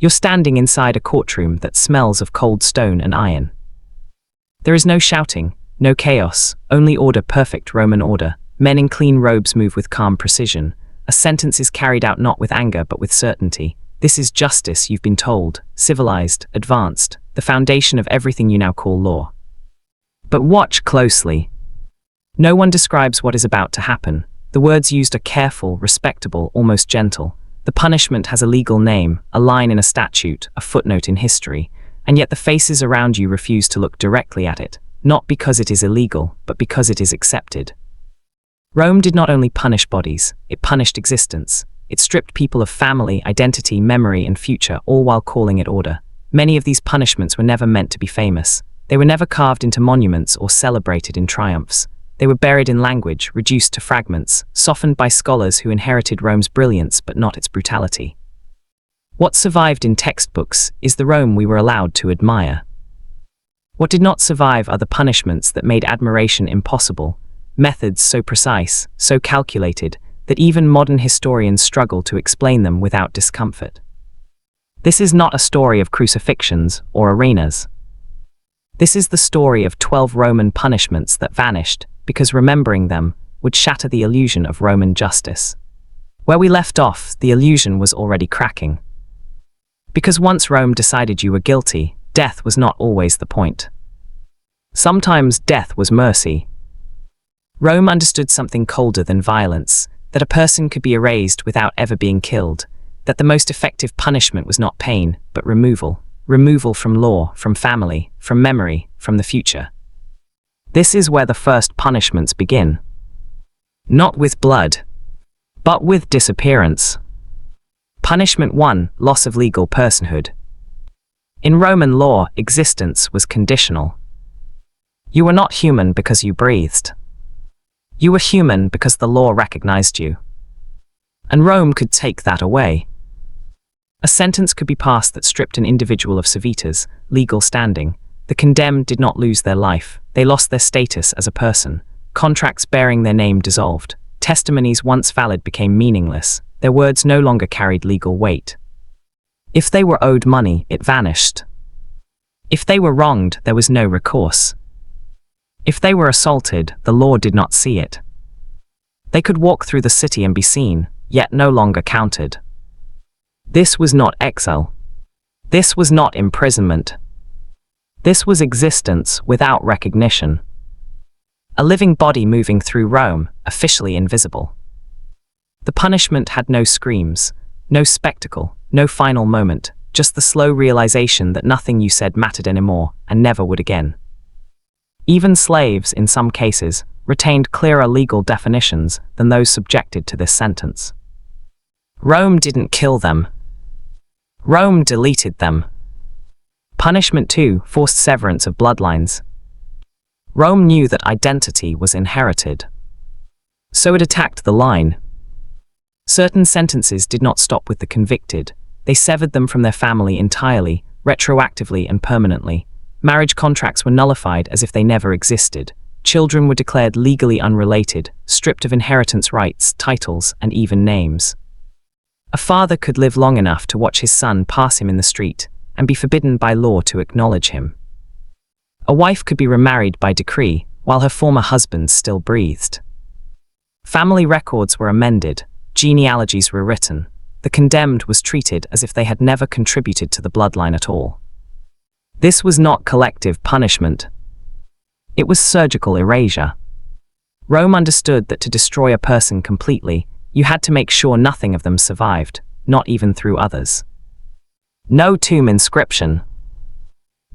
You're standing inside a courtroom that smells of cold stone and iron. There is no shouting, no chaos, only order, perfect Roman order. Men in clean robes move with calm precision. A sentence is carried out not with anger but with certainty. This is justice, you've been told, civilized, advanced, the foundation of everything you now call law. But watch closely. No one describes what is about to happen. The words used are careful, respectable, almost gentle. The punishment has a legal name, a line in a statute, a footnote in history, and yet the faces around you refuse to look directly at it, not because it is illegal, but because it is accepted. Rome did not only punish bodies, it punished existence. It stripped people of family, identity, memory, and future, all while calling it order. Many of these punishments were never meant to be famous. They were never carved into monuments or celebrated in triumphs. They were buried in language, reduced to fragments, softened by scholars who inherited Rome's brilliance but not its brutality. What survived in textbooks is the Rome we were allowed to admire. What did not survive are the punishments that made admiration impossible, methods so precise, so calculated, that even modern historians struggle to explain them without discomfort. This is not a story of crucifixions or arenas. This is the story of 12 Roman punishments that vanished, because remembering them would shatter the illusion of Roman justice. Where we left off, the illusion was already cracking. Because once Rome decided you were guilty, death was not always the point. Sometimes death was mercy. Rome understood something colder than violence, that a person could be erased without ever being killed, that the most effective punishment was not pain, but removal. Removal from law, from family, from memory, from the future. This is where the first punishments begin. Not with blood, but with disappearance. Punishment 1, loss of legal personhood. In Roman law, existence was conditional. You were not human because you breathed. You were human because the law recognized you. And Rome could take that away. A sentence could be passed that stripped an individual of civitas, legal standing. The condemned did not lose their life, they lost their status as a person. Contracts bearing their name dissolved. Testimonies once valid became meaningless. Their words no longer carried legal weight. If they were owed money, it vanished. If they were wronged, there was no recourse. If they were assaulted, the law did not see it. They could walk through the city and be seen, yet no longer counted. This was not exile. This was not imprisonment. This was existence without recognition. A living body moving through Rome, officially invisible. The punishment had no screams, no spectacle, no final moment, just the slow realization that nothing you said mattered anymore and never would again. Even slaves, in some cases, retained clearer legal definitions than those subjected to this sentence. Rome didn't kill them. Rome deleted them. Punishment 2, forced severance of bloodlines. Rome knew that identity was inherited. So it attacked the line. Certain sentences did not stop with the convicted. They severed them from their family entirely, retroactively and permanently. Marriage contracts were nullified as if they never existed. Children were declared legally unrelated, stripped of inheritance rights, titles, and even names. A father could live long enough to watch his son pass him in the street, and be forbidden by law to acknowledge him. A wife could be remarried by decree, while her former husband still breathed. Family records were amended, genealogies were written. The condemned was treated as if they had never contributed to the bloodline at all. This was not collective punishment. It was surgical erasure. Rome understood that to destroy a person completely, you had to make sure nothing of them survived, not even through others. No tomb inscription.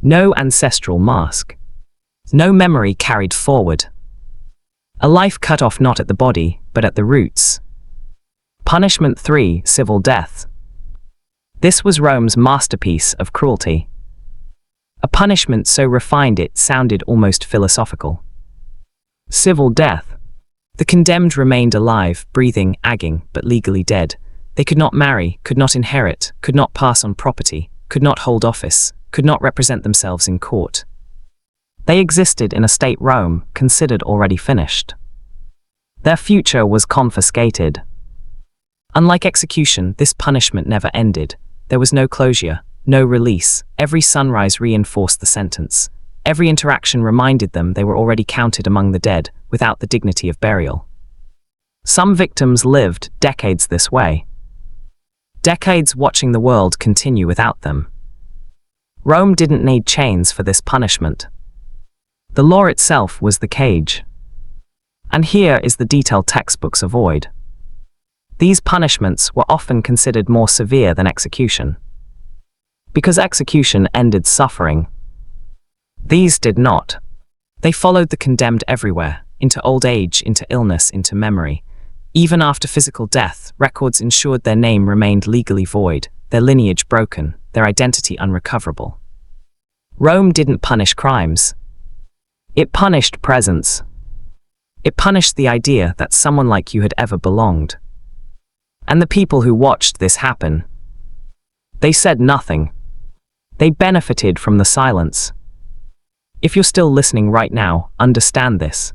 No ancestral mask. No memory carried forward. A life cut off not at the body, but at the roots. Punishment 3, civil death. This was Rome's masterpiece of cruelty. A punishment so refined it sounded almost philosophical. Civil death. The condemned remained alive, breathing, agging, but legally dead. They could not marry, could not inherit, could not pass on property, could not hold office, could not represent themselves in court. They existed in a state Rome considered already finished. Their future was confiscated. Unlike execution, this punishment never ended. There was no closure, no release. Every sunrise reinforced the sentence. Every interaction reminded them they were already counted among the dead, without the dignity of burial. Some victims lived decades this way. Decades watching the world continue without them. Rome didn't need chains for this punishment. The law itself was the cage. And here is the detail textbooks avoid. These punishments were often considered more severe than execution. Because execution ended suffering. These did not. They followed the condemned everywhere, into old age, into illness, into memory. Even after physical death, records ensured their name remained legally void, their lineage broken, their identity unrecoverable. Rome didn't punish crimes. It punished presence. It punished the idea that someone like you had ever belonged. And the people who watched this happen, they said nothing. They benefited from the silence. If you're still listening right now, understand this.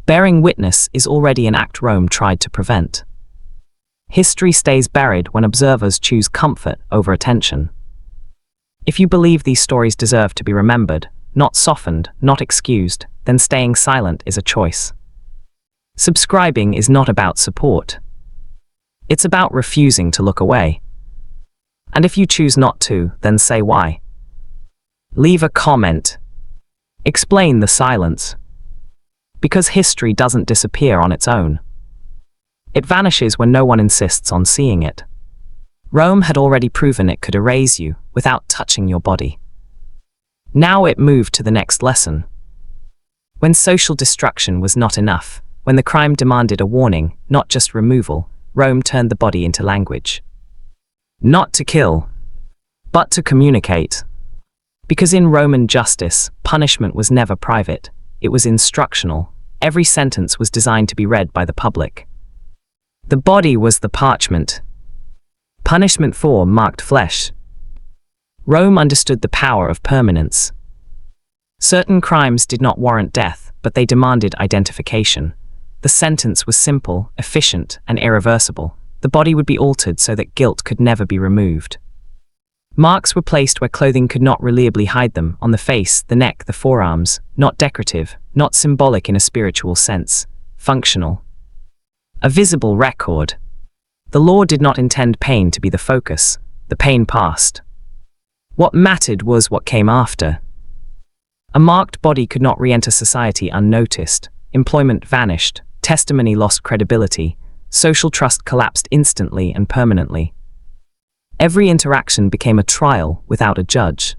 Bearing witness is already an act Rome tried to prevent. History stays buried when observers choose comfort over attention. If you believe these stories deserve to be remembered, not softened, not excused, then staying silent is a choice. Subscribing is not about support. It's about refusing to look away. And if you choose not to, then say why. Leave a comment. Explain the silence. Because history doesn't disappear on its own. It vanishes when no one insists on seeing it. Rome had already proven it could erase you without touching your body. Now it moved to the next lesson. When social destruction was not enough, when the crime demanded a warning, not just removal, Rome turned the body into language. Not to kill, but to communicate. Because in Roman justice, punishment was never private. It was instructional. Every sentence was designed to be read by the public. The body was the parchment. Punishment for marked flesh. Rome understood the power of permanence. Certain crimes did not warrant death, but they demanded identification. The sentence was simple, efficient, and irreversible. The body would be altered so that guilt could never be removed. Marks were placed where clothing could not reliably hide them, on the face, the neck, the forearms, not decorative, not symbolic in a spiritual sense, functional. A visible record. The law did not intend pain to be the focus. The pain passed. What mattered was what came after. A marked body could not re-enter society unnoticed. Employment vanished. Testimony lost credibility. Social trust collapsed instantly and permanently. Every interaction became a trial without a judge.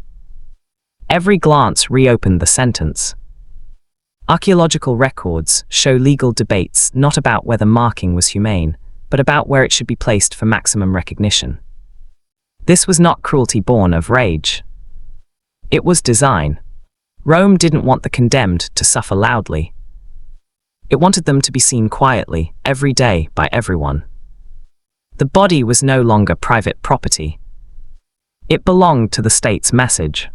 Every glance reopened the sentence. Archaeological records show legal debates not about whether marking was humane, but about where it should be placed for maximum recognition. This was not cruelty born of rage. It was design. Rome didn't want the condemned to suffer loudly. It wanted them to be seen quietly, every day, by everyone. The body was no longer private property. It belonged to the state's message.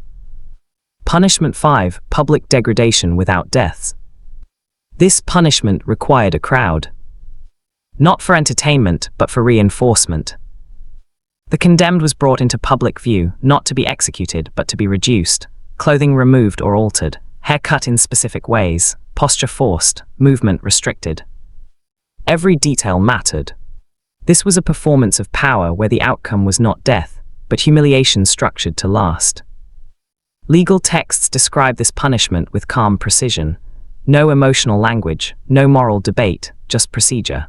Punishment 5, public degradation without deaths. This punishment required a crowd. Not for entertainment, but for reinforcement. The condemned was brought into public view, not to be executed, but to be reduced, clothing removed or altered, hair cut in specific ways, posture forced, movement restricted. Every detail mattered. This was a performance of power where the outcome was not death, but humiliation structured to last. Legal texts describe this punishment with calm precision. No emotional language, no moral debate, just procedure.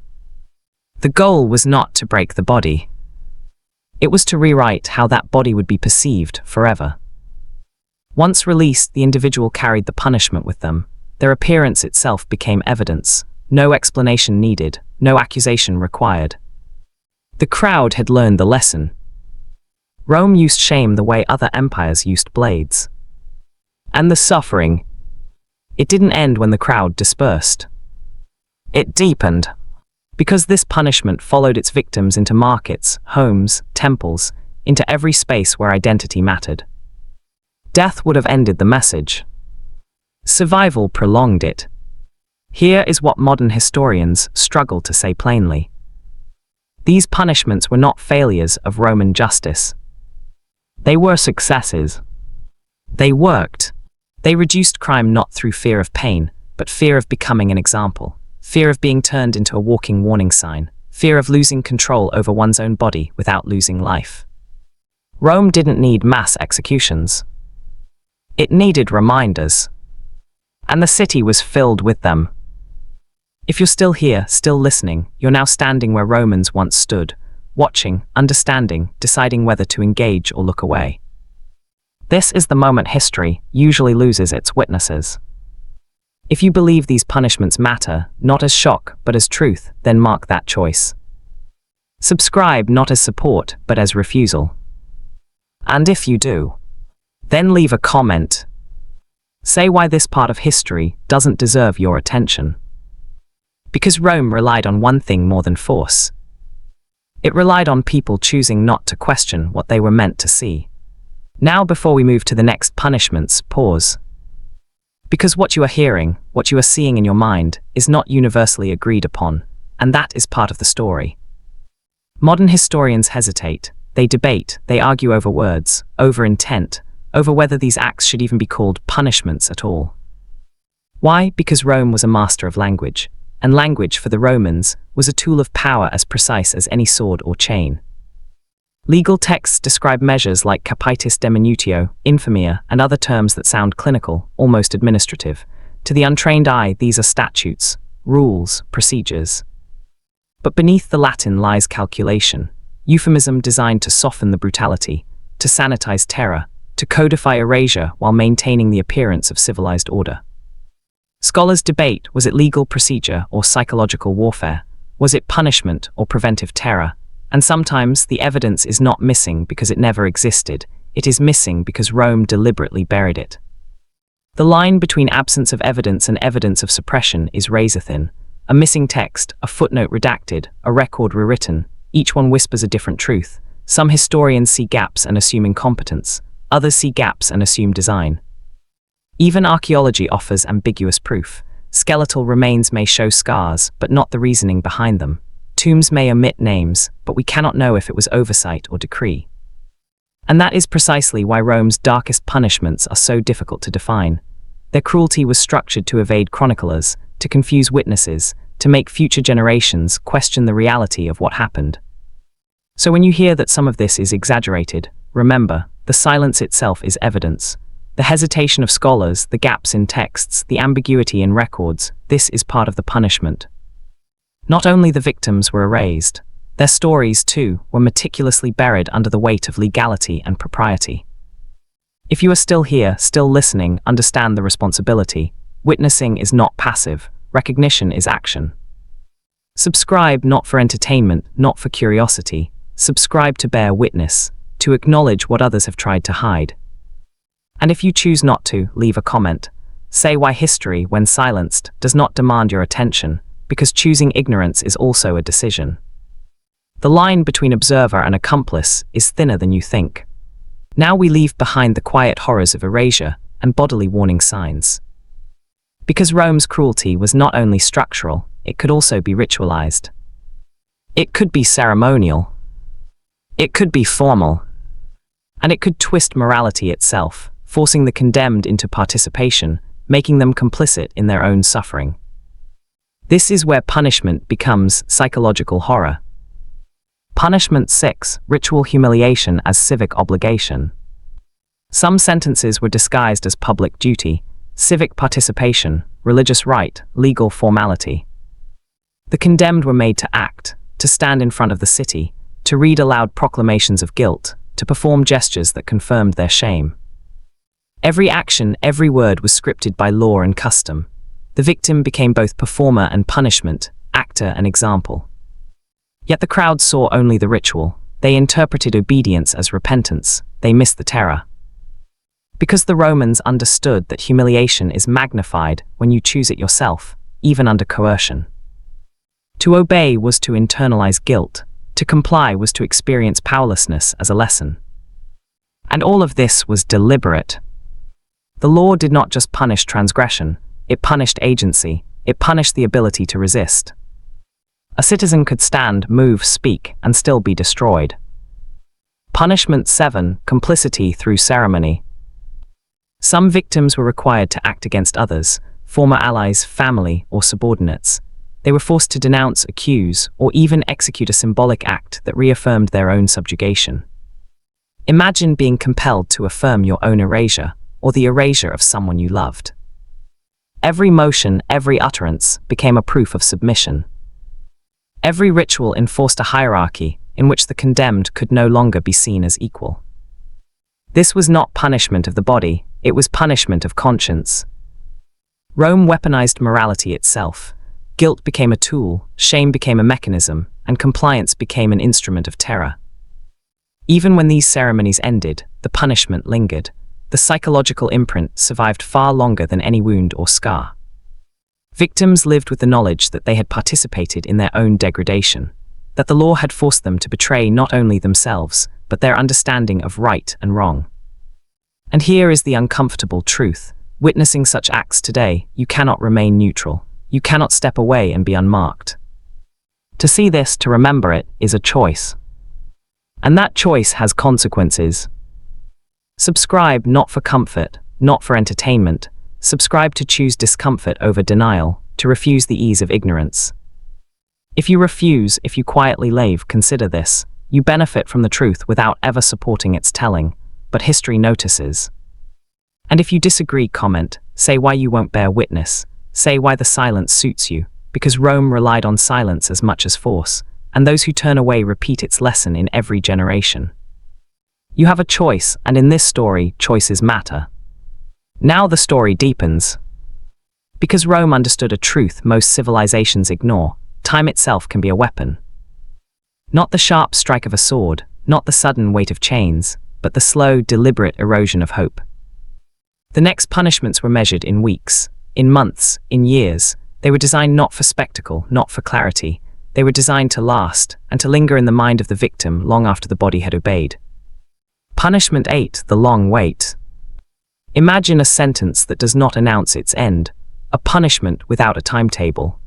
The goal was not to break the body. It was to rewrite how that body would be perceived forever. Once released, the individual carried the punishment with them. Their appearance itself became evidence. No explanation needed, no accusation required. The crowd had learned the lesson. Rome used shame the way other empires used blades. And the suffering, it didn't end when the crowd dispersed. It deepened. Because this punishment followed its victims into markets, homes, temples, into every space where identity mattered. Death would have ended the message. Survival prolonged it. Here is what modern historians struggle to say plainly. These punishments were not failures of Roman justice. They were successes. They worked. They reduced crime not through fear of pain, but fear of becoming an example, fear of being turned into a walking warning sign, fear of losing control over one's own body without losing life. Rome didn't need mass executions. It needed reminders. And the city was filled with them. If you're still here, still listening, you're now standing where Romans once stood, watching, understanding, deciding whether to engage or look away. This is the moment history usually loses its witnesses. If you believe these punishments matter, not as shock, but as truth, then mark that choice. Subscribe not as support, but as refusal. And if you do, then leave a comment. Say why this part of history doesn't deserve your attention. Because Rome relied on one thing more than force. It relied on people choosing not to question what they were meant to see. Now, before we move to the next punishments, pause. Because what you are hearing, what you are seeing in your mind, is not universally agreed upon, and that is part of the story. Modern historians hesitate, they debate, they argue over words, over intent, over whether these acts should even be called punishments at all. Why? Because Rome was a master of language, and language for the Romans was a tool of power as precise as any sword or chain. Legal texts describe measures like capitis deminutio, infamia, and other terms that sound clinical, almost administrative. To the untrained eye, these are statutes, rules, procedures. But beneath the Latin lies calculation, euphemism designed to soften the brutality, to sanitize terror, to codify erasure while maintaining the appearance of civilized order. Scholars debate, was it legal procedure or psychological warfare? Was it punishment or preventive terror? And sometimes the evidence is not missing because it never existed, it is missing because Rome deliberately buried it. The line between absence of evidence and evidence of suppression is razor-thin. A missing text, a footnote redacted, a record rewritten, each one whispers a different truth. Some historians see gaps and assume incompetence, others see gaps and assume design. Even archaeology offers ambiguous proof. Skeletal remains may show scars, but not the reasoning behind them. Tombs may omit names, but we cannot know if it was oversight or decree. And that is precisely why Rome's darkest punishments are so difficult to define. Their cruelty was structured to evade chroniclers, to confuse witnesses, to make future generations question the reality of what happened. So when you hear that some of this is exaggerated, remember, the silence itself is evidence. The hesitation of scholars, the gaps in texts, the ambiguity in records, this is part of the punishment. Not only the victims were erased, their stories, too, were meticulously buried under the weight of legality and propriety. If you are still here, still listening, understand the responsibility. Witnessing is not passive, recognition is action. Subscribe not for entertainment, not for curiosity. Subscribe to bear witness, to acknowledge what others have tried to hide. And if you choose not to, leave a comment. Say why history, when silenced, does not demand your attention, because choosing ignorance is also a decision. The line between observer and accomplice is thinner than you think. Now we leave behind the quiet horrors of erasure and bodily warning signs. Because Rome's cruelty was not only structural, it could also be ritualized. It could be ceremonial. It could be formal. And it could twist morality itself, forcing the condemned into participation, making them complicit in their own suffering. This is where punishment becomes psychological horror. Punishment 6. Ritual humiliation as civic obligation. Some sentences were disguised as public duty, civic participation, religious rite, legal formality. The condemned were made to act, to stand in front of the city, to read aloud proclamations of guilt, to perform gestures that confirmed their shame. Every action, every word was scripted by law and custom. The victim became both performer and punishment, actor and example. Yet the crowd saw only the ritual. They interpreted obedience as repentance. They missed the terror. Because the Romans understood that humiliation is magnified when you choose it yourself, even under coercion. To obey was to internalize guilt. To comply was to experience powerlessness as a lesson. And all of this was deliberate. The law did not just punish transgression, it punished agency, it punished the ability to resist. A citizen could stand, move, speak, and still be destroyed. Punishment 7. Complicity through ceremony. Some victims were required to act against others, former allies, family, or subordinates. They were forced to denounce, accuse, or even execute a symbolic act that reaffirmed their own subjugation. Imagine being compelled to affirm your own erasure, or the erasure of someone you loved. Every motion, every utterance, became a proof of submission. Every ritual enforced a hierarchy in which the condemned could no longer be seen as equal. This was not punishment of the body, it was punishment of conscience. Rome weaponized morality itself. Guilt became a tool, shame became a mechanism, and compliance became an instrument of terror. Even when these ceremonies ended, the punishment lingered. The psychological imprint survived far longer than any wound or scar. Victims lived with the knowledge that they had participated in their own degradation, that the law had forced them to betray not only themselves, but their understanding of right and wrong. And here is the uncomfortable truth. Witnessing such acts today, you cannot remain neutral. You cannot step away and be unmarked. To see this, to remember it, is a choice. And that choice has consequences. Subscribe not for comfort, not for entertainment. Subscribe to choose discomfort over denial, to refuse the ease of ignorance. If you refuse, if you quietly lave, consider this. You benefit from the truth without ever supporting its telling, but history notices. And if you disagree, comment, say why you won't bear witness, say why the silence suits you, because Rome relied on silence as much as force, and those who turn away repeat its lesson in every generation. You have a choice, and in this story, choices matter. Now the story deepens. Because Rome understood a truth most civilizations ignore, time itself can be a weapon. Not the sharp strike of a sword, not the sudden weight of chains, but the slow, deliberate erosion of hope. The next punishments were measured in weeks, in months, in years. They were designed not for spectacle, not for clarity. They were designed to last, and to linger in the mind of the victim long after the body had obeyed. Punishment 8. The long wait. Imagine a sentence that does not announce its end, a punishment without a timetable.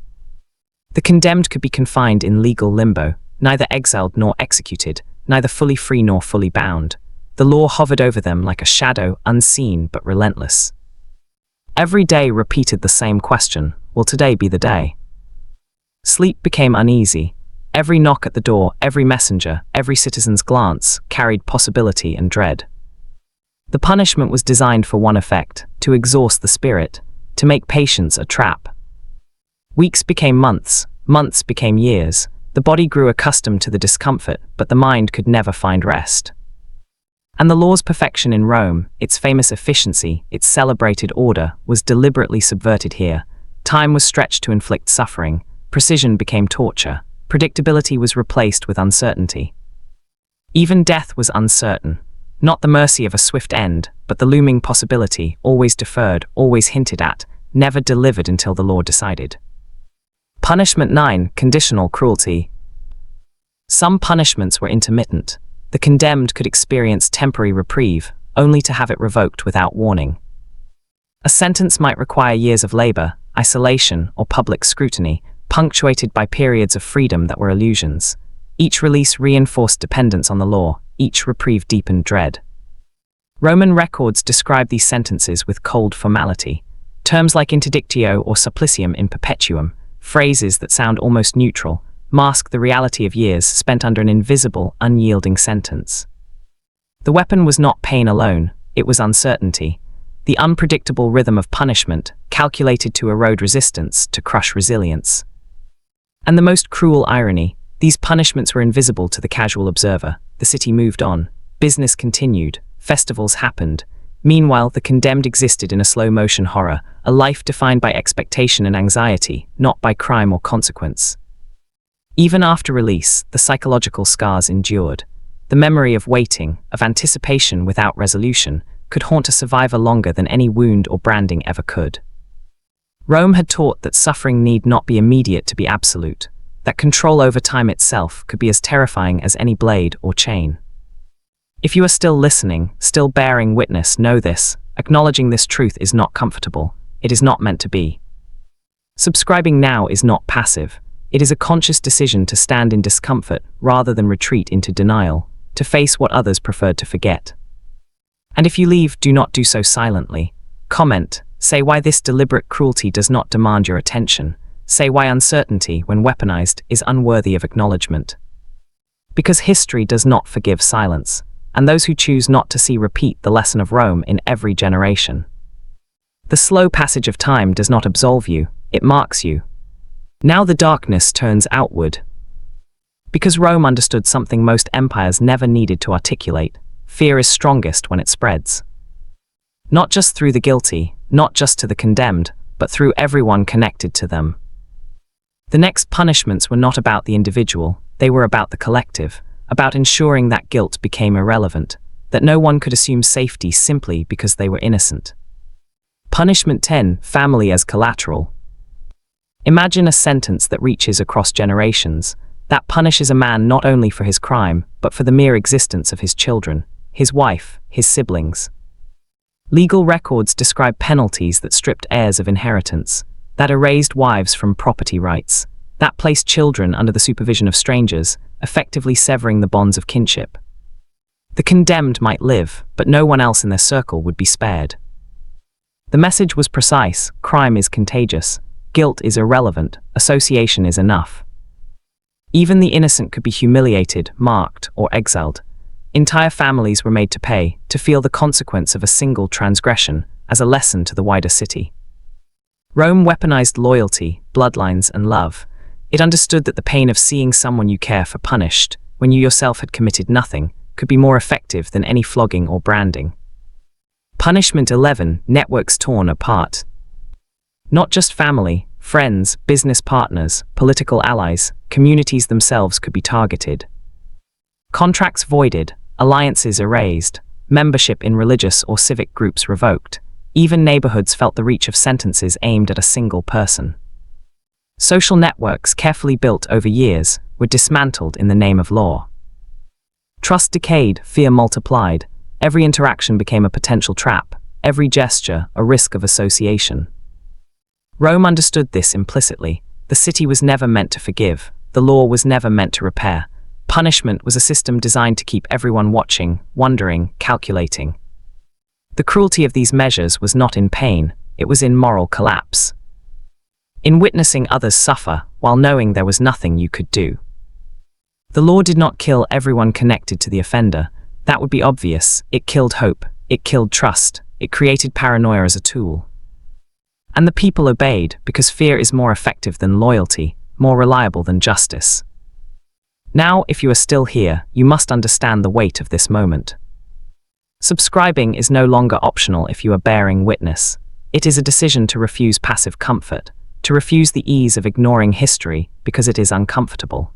The condemned could be confined in legal limbo, neither exiled nor executed, neither fully free nor fully bound. The law hovered over them like a shadow, unseen but relentless. Every day repeated the same question: will today be the day? Sleep became uneasy. Every knock at the door, every messenger, every citizen's glance carried possibility and dread. The punishment was designed for one effect: to exhaust the spirit, to make patience a trap. Weeks became months, months became years. The body grew accustomed to the discomfort, but the mind could never find rest. And the law's perfection in Rome, its famous efficiency, its celebrated order, was deliberately subverted here. Time was stretched to inflict suffering. Precision became torture. Predictability was replaced with uncertainty. Even death was uncertain. Not the mercy of a swift end, but the looming possibility, always deferred, always hinted at, never delivered until the law decided. Punishment 9. Conditional cruelty. Some punishments were intermittent. The condemned could experience temporary reprieve, only to have it revoked without warning. A sentence might require years of labor, isolation, or public scrutiny, punctuated by periods of freedom that were illusions. Each release reinforced dependence on the law, each reprieve deepened dread. Roman records describe these sentences with cold formality. Terms like interdictio or supplicium in perpetuum, phrases that sound almost neutral, mask the reality of years spent under an invisible, unyielding sentence. The weapon was not pain alone, it was uncertainty. The unpredictable rhythm of punishment, calculated to erode resistance, to crush resilience. And the most cruel irony, these punishments were invisible to the casual observer. The city moved on, business continued, festivals happened. Meanwhile, the condemned existed in a slow-motion horror, a life defined by expectation and anxiety, not by crime or consequence. Even after release, the psychological scars endured. The memory of waiting, of anticipation without resolution, could haunt a survivor longer than any wound or branding ever could. Rome had taught that suffering need not be immediate to be absolute, that control over time itself could be as terrifying as any blade or chain. If you are still listening, still bearing witness, know this: acknowledging this truth is not comfortable. It is not meant to be. Subscribing now is not passive. It is a conscious decision to stand in discomfort rather than retreat into denial, to face what others preferred to forget. And if you leave, do not do so silently. Comment, say why this deliberate cruelty does not demand your attention. Say why uncertainty, when weaponized, is unworthy of acknowledgement. Because history does not forgive silence, and those who choose not to see repeat the lesson of Rome in every generation. The slow passage of time does not absolve you, it marks you. Now the darkness turns outward. Because Rome understood something most empires never needed to articulate, fear is strongest when it spreads. Not just through the guilty, not just to the condemned, but through everyone connected to them. The next punishments were not about the individual, they were about the collective, about ensuring that guilt became irrelevant, that no one could assume safety simply because they were innocent. Punishment 10, family as collateral. Imagine a sentence that reaches across generations, that punishes a man not only for his crime, but for the mere existence of his children, his wife, his siblings. Legal records describe penalties that stripped heirs of inheritance, that erased wives from property rights, that placed children under the supervision of strangers, effectively severing the bonds of kinship. The condemned might live, but no one else in their circle would be spared. The message was precise: crime is contagious, guilt is irrelevant, association is enough. Even the innocent could be humiliated, marked, or exiled. Entire families were made to pay, to feel the consequence of a single transgression, as a lesson to the wider city. Rome weaponized loyalty, bloodlines, and love. It understood that the pain of seeing someone you care for punished, when you yourself had committed nothing, could be more effective than any flogging or branding. Punishment 11, networks torn apart. Not just family, friends, business partners, political allies, communities themselves could be targeted. Contracts voided, alliances erased, membership in religious or civic groups revoked. Even neighborhoods felt the reach of sentences aimed at a single person. Social networks, carefully built over years, were dismantled in the name of law. Trust decayed, fear multiplied. Every interaction became a potential trap, every gesture a risk of association. Rome understood this implicitly. The city was never meant to forgive, the law was never meant to repair. Punishment was a system designed to keep everyone watching, wondering, calculating. The cruelty of these measures was not in pain, it was in moral collapse. In witnessing others suffer, while knowing there was nothing you could do. The law did not kill everyone connected to the offender. That would be obvious. It killed hope, it killed trust, it created paranoia as a tool. And the people obeyed, because fear is more effective than loyalty, more reliable than justice. Now, if you are still here, you must understand the weight of this moment. Subscribing is no longer optional if you are bearing witness. It is a decision to refuse passive comfort, to refuse the ease of ignoring history because it is uncomfortable.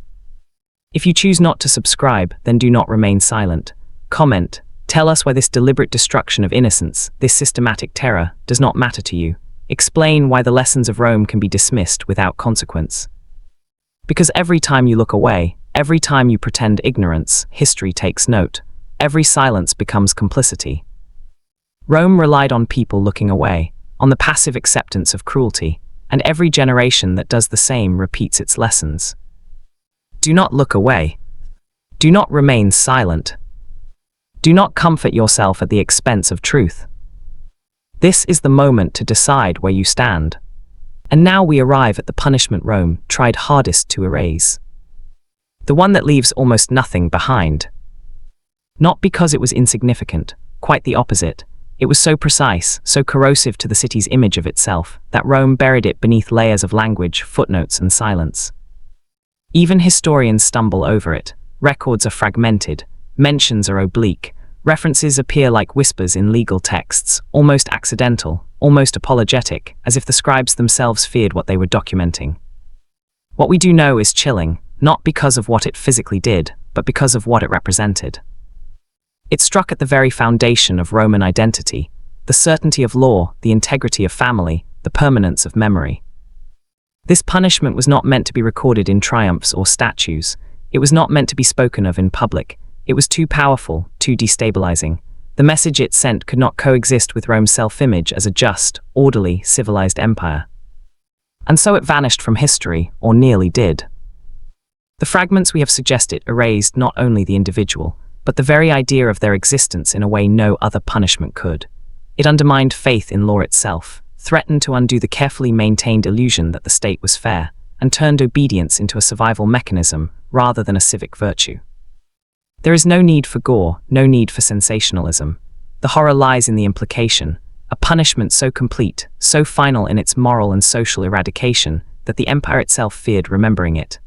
If you choose not to subscribe, then do not remain silent. Comment, tell us why this deliberate destruction of innocence, this systematic terror, does not matter to you. Explain why the lessons of Rome can be dismissed without consequence. Because every time you look away, every time you pretend ignorance, history takes note. Every silence becomes complicity. Rome relied on people looking away, on the passive acceptance of cruelty, and every generation that does the same repeats its lessons. Do not look away. Do not remain silent. Do not comfort yourself at the expense of truth. This is the moment to decide where you stand. And now we arrive at the punishment Rome tried hardest to erase. The one that leaves almost nothing behind. Not because it was insignificant, quite the opposite. It was so precise, so corrosive to the city's image of itself, that Rome buried it beneath layers of language, footnotes, and silence. Even historians stumble over it. Records are fragmented, mentions are oblique, references appear like whispers in legal texts, almost accidental, almost apologetic, as if the scribes themselves feared what they were documenting. What we do know is chilling, not because of what it physically did, but because of what it represented. It struck at the very foundation of Roman identity, the certainty of law, the integrity of family, the permanence of memory. This punishment was not meant to be recorded in triumphs or statues. It was not meant to be spoken of in public. It was too powerful, too destabilizing. The message it sent could not coexist with Rome's self-image as a just, orderly, civilized empire. And so it vanished from history, or nearly did. The fragments we have suggested erased not only the individual, but the very idea of their existence in a way no other punishment could. It undermined faith in law itself, threatened to undo the carefully maintained illusion that the state was fair, and turned obedience into a survival mechanism rather than a civic virtue. There is no need for gore, no need for sensationalism. The horror lies in the implication, a punishment so complete, so final in its moral and social eradication, that the empire itself feared remembering it.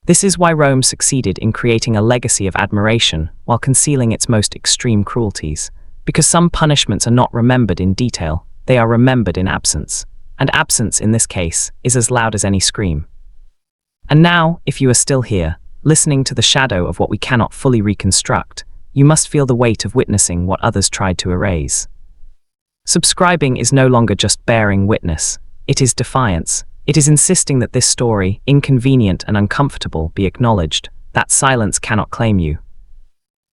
This is why Rome succeeded in creating a legacy of admiration while concealing its most extreme cruelties, because some punishments are not remembered in detail, they are remembered in absence, and absence in this case is as loud as any scream. And now, if you are still here, listening to the shadow of what we cannot fully reconstruct, you must feel the weight of witnessing what others tried to erase. Subscribing is no longer just bearing witness, it is defiance. It is insisting that this story, inconvenient and uncomfortable, be acknowledged, that silence cannot claim you.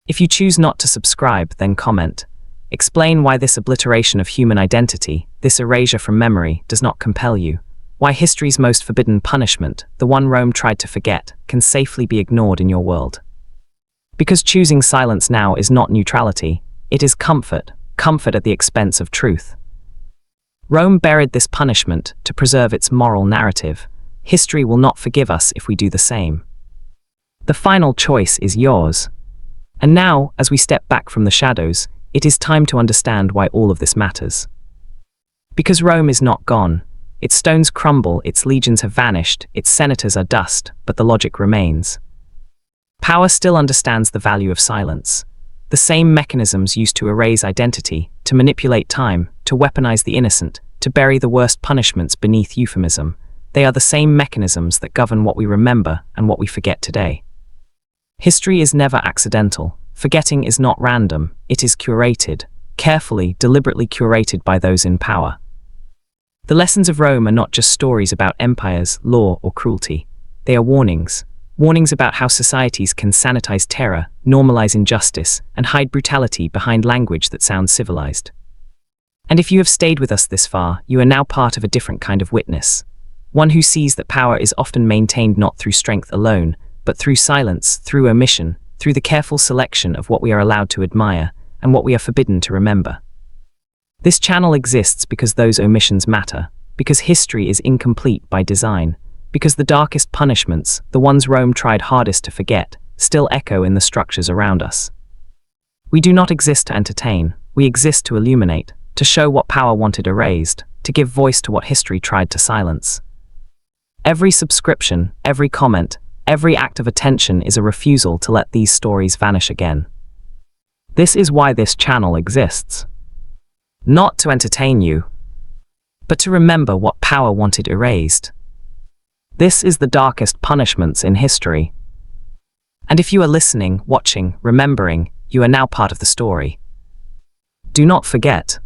If you choose not to subscribe, then comment. Explain why this obliteration of human identity, this erasure from memory, does not compel you. Why history's most forbidden punishment, the one Rome tried to forget, can safely be ignored in your world. Because choosing silence now is not neutrality, it is comfort, comfort at the expense of truth. Rome buried this punishment to preserve its moral narrative. History will not forgive us if we do the same. The final choice is yours. And now, as we step back from the shadows, it is time to understand why all of this matters. Because Rome is not gone. Its stones crumble, its legions have vanished, its senators are dust, but the logic remains. Power still understands the value of silence. The same mechanisms used to erase identity, to manipulate time, to weaponize the innocent, to bury the worst punishments beneath euphemism, they are the same mechanisms that govern what we remember and what we forget today. History is never accidental. Forgetting is not random, it is curated, carefully, deliberately curated by those in power. The lessons of Rome are not just stories about empires, law, or cruelty. They are warnings. Warnings about how societies can sanitize terror, normalize injustice, and hide brutality behind language that sounds civilized. And if you have stayed with us this far, you are now part of a different kind of witness. One who sees that power is often maintained not through strength alone, but through silence, through omission, through the careful selection of what we are allowed to admire and what we are forbidden to remember. This channel exists because those omissions matter, because history is incomplete by design, because the darkest punishments, the ones Rome tried hardest to forget, still echo in the structures around us. We do not exist to entertain, we exist to illuminate, to show what power wanted erased, to give voice to what history tried to silence. Every subscription, every comment, every act of attention is a refusal to let these stories vanish again. This is why this channel exists. Not to entertain you, but to remember what power wanted erased. This is the darkest punishments in history. And if you are listening, watching, remembering, you are now part of the story. Do not forget.